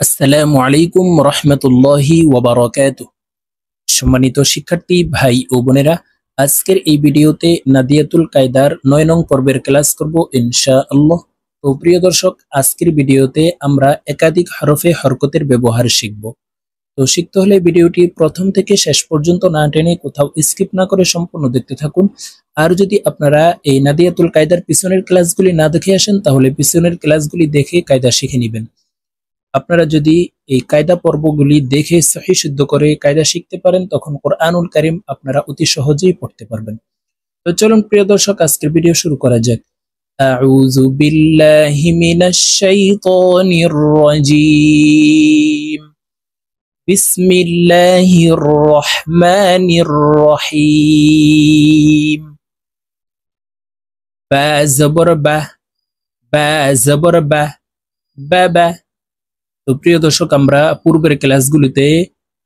আসসালামু আলাইকুম রহমতুল্লাহি ওয়াবারাকাতুহ। সম্মানিত শিক্ষার্থী ভাই ও বোনেরা, আজকের এই ভিডিওতে নাদিয়াতুল কায়দার 9 নং পর্বের ক্লাস করব ইনশাআল্লাহ। তো প্রিয় দর্শক, আজকের ভিডিওতে আমরা একাধিক হরফে হরকতের ব্যবহার শিখব। তো শিখতে হলে ভিডিওটি প্রথম থেকে শেষ পর্যন্ত না টেনে কোথাও স্কিপ না করে সম্পূর্ণ দেখতে থাকুন। আর যদি আপনারা এই নাদিয়াতুল কায়দার পিছনের ক্লাসগুলি না দেখে আসেন, তাহলে পিছনের ক্লাসগুলি দেখে কায়দা শিখে নেবেন। আপনারা যদি এই কায়দা পর্বগুলি দেখে সহি শুদ্ধ করে কায়দা শিখতে পারেন, তখন কোরআনুল কারীম আপনারা অতি সহজেই পড়তে পারবেন। তো চলুন প্রিয় দর্শক, আজকের ভিডিও শুরু করা যাক। আউযু বিল্লাহি মিনাশ শাইতানির রাজীম। বিসমিল্লাহির রহমানির রহিম। বা জবর বা, বা জবর বা, বাবা। তো প্রিয় দর্শক, আমরা পূর্বের ক্লাসগুলিতে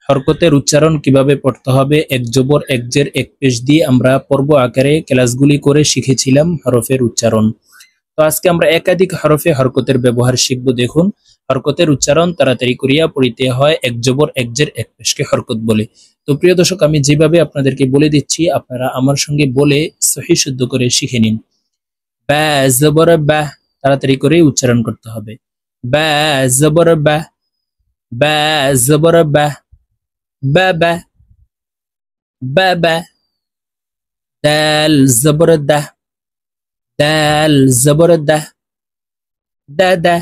হরকতের উচ্চারণ কিভাবে পড়তে হবে এক জবর এক জের এক পেশ দিয়ে আমরা পর্ব আকারে ক্লাসগুলি করে শিখেছিলাম হরফের উচ্চারণ। তো আজকে আমরা একাধিক হরফে হরকতের ব্যবহার শিখব। দেখুন, হরকতের উচ্চারণ তাড়াতাড়ি করিয়া পড়িতে হয় এক জবর এক জের এক পেশকে হরকত বলে। তো প্রিয় দর্শক, আমি যেভাবে আপনাদেরকে বলে দিচ্ছি, আপনারা আমার সঙ্গে বলে সহি শুদ্ধ করে শিখে নিন। বা জবর বা, তাড়াতাড়ি করে উচ্চারণ করতে হবে। বা জবর বা, বা জবর বা, বাবা, বাবা। দাল জবর দা, দাল জবর দা, দাদা,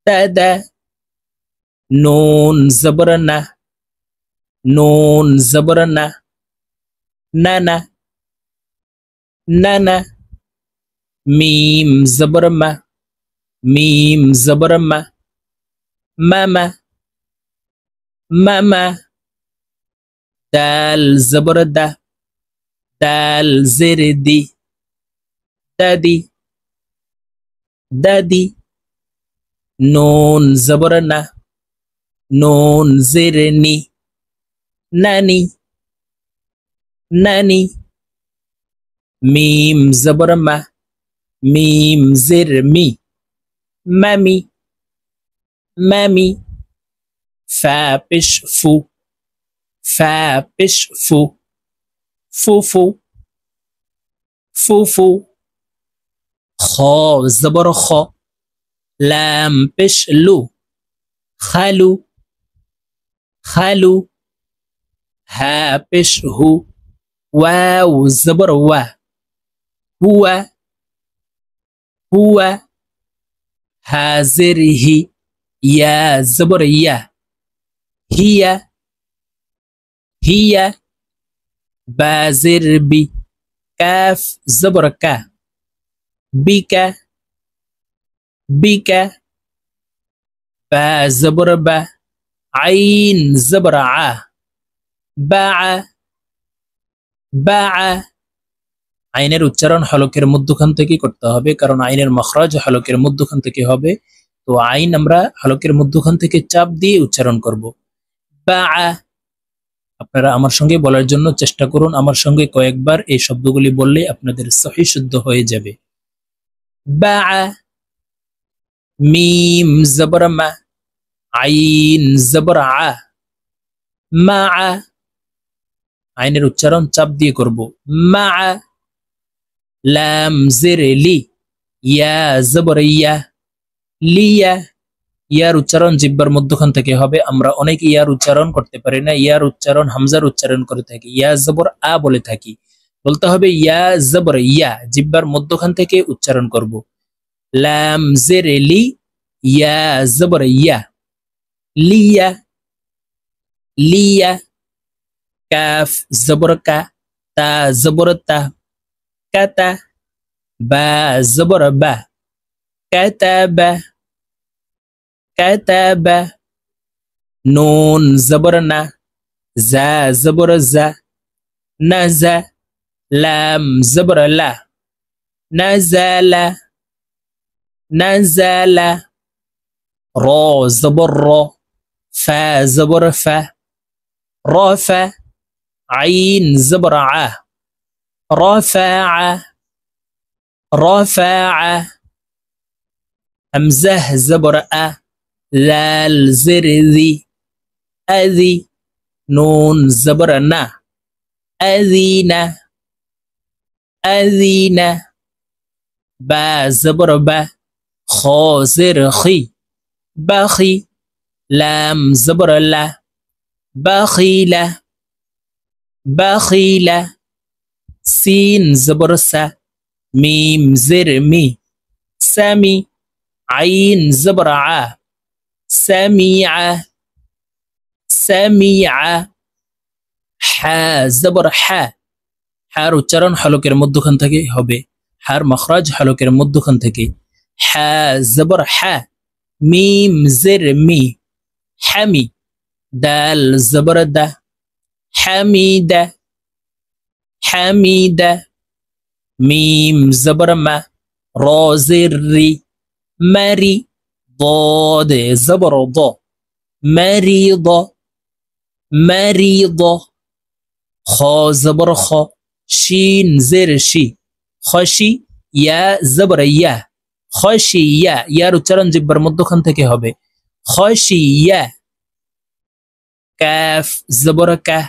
দাদা। নুন জবর না, নুন জবর না, নানা, নানা। মিম জবর মা, মিম জবর মা, মামা, মামা। দাল জবর দা, দাল জের দি, দাদি, দাদি। নুন জবর না, নুন জের নি, নানি, নানি। মিম জবর মা, মিম জের মি, মামি, মামি। ফা পেশ ফু, ফা পেশ ফু, ফুফু, ফুফু। খ জবর খ, লাম পেশ লু, খালু, খালু। হা পেশ হু, ওয়াও জবর ওয়া, হুয়া, হুয়া। হা জের হি, ইয়া জবর ইয়া, হিয়া, হিয়া। বা জের বি, কাফ জবর কা, বিকা, বিকা। বা জবর বা, আইন জবর আ, বা, বা। আইনের উচ্চারণ হলকের মধ্যখান থেকে করতে হবে, কারণ আইনের মখরাজ হলকের মধ্যখান থেকে হবে। তো আইন আমরা হলকের মধ্যখান থেকে চাপ দিয়ে উচ্চারণ করব। বা। আপনারা আমার সঙ্গে বলার জন্য চেষ্টা করুন, আমার সঙ্গে কয়েকবার এই শব্দগুলি বললে আপনাদের সহি শুদ্ধ হয়ে যাবে। বা। মিম জবর মা, আইন জবর আ, মা। আইনের উচ্চারণ চাপ দিয়ে করব। মা। লাম জের লি, ইয়া জবর ইয়া, লিয়া। ইয়ার উচ্চারণ জিহ্বার মধ্যখান থেকে হবে। আমরা অনেক ইয়ার উচ্চারণ করতে পারি না, ইয়ার উচ্চারণ হামজার উচ্চারণ করে থাকি, ইয়া জবর আ বলে থাকি। বলতে হবে ইয়া জবর ইয়া, জিহ্বার মধ্যখান থেকে উচ্চারণ করব। লাম জের লি, ইয়া জবর ইয়া, লিয়া, লিয়া। কাফ জবর কা, তা জবর তা, কাতা। বা জবর বা, কাতাবা, কাতাবা। নুন জবর না, জা জবর জা, নাজা। লাম জবর লা, নাজালা, নাজালা। র জবর র, ফা জবর ফা, রফা। আইন জবর আ, রফা, রফা। হামজাহ জবর আ, লাল জের জি আজি নুন জবর না আজিনা আজিনা বা জবর বা খ জের খি বাখি লাম জবর লা বাখিলা বাখিলা সিন জবর সা মিম জের মি সামি আইন জবর আ সামিআ সামিআ হা জবর হা হার উচ্চারণ হলকের মধ্যখান থেকে হবে হার মখরাজ হলকের মধ্যখান থেকে হা জবর হা মিম জের মি হামি দাল জবর দা হামিদা হামিদা মিম জবর মা র জের রি মারি ضاد زبر ض مريض مريض خ زبر خ شين زر شي خشي يا زبر يا خشي يا ইয়ার উচ্চারণ জিহ্বার মধ্যখান থেকে হবে خشي يا كاف زبر কা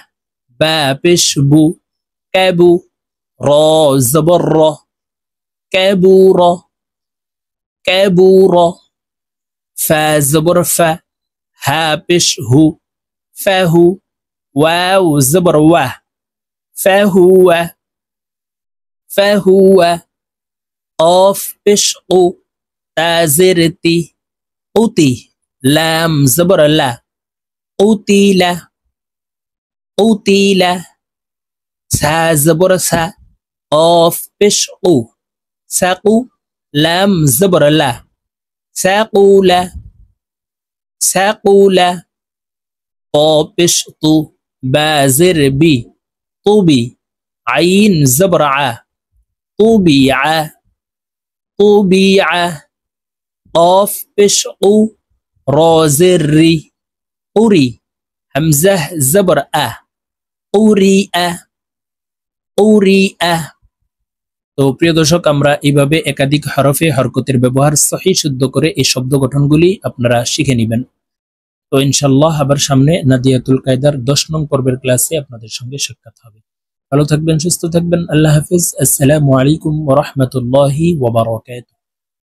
বা পেশ বু কাবু র زبر র كبر كبر فا زبر فا ها بش هو فهو واو زبر واه فهو فهو قاف بش قو تا زرتي قوتي لام زبر لا قوتيل قوتيل سا زبر سا قاف بش قو ساقو لام زبر لا ساقولا ساقولا طابشط بازر بي طوبي عين زبرع طوبيع طوبيع قاف بشق رازري قري همزة زبر قريء قريء তো প্রিয় দর্শক আমরা এইভাবে একাধিক হরফে হরকতের ব্যবহার সহি শুদ্ধ করে এই শব্দ গঠনগুলি আপনারা শিখে নেবেন তো ইনশাআল্লাহ আবার সামনে নাদিয়াতুল কায়দার 10 নং পর্বের ক্লাসে আপনাদের সঙ্গে সাক্ষাৎ হবে ভালো থাকবেন সুস্থ থাকবেন আল্লাহ হাফেজ আসসালামু আলাইকুম ওয়া রাহমাতুল্লাহি ওয়া বারাকাতুহু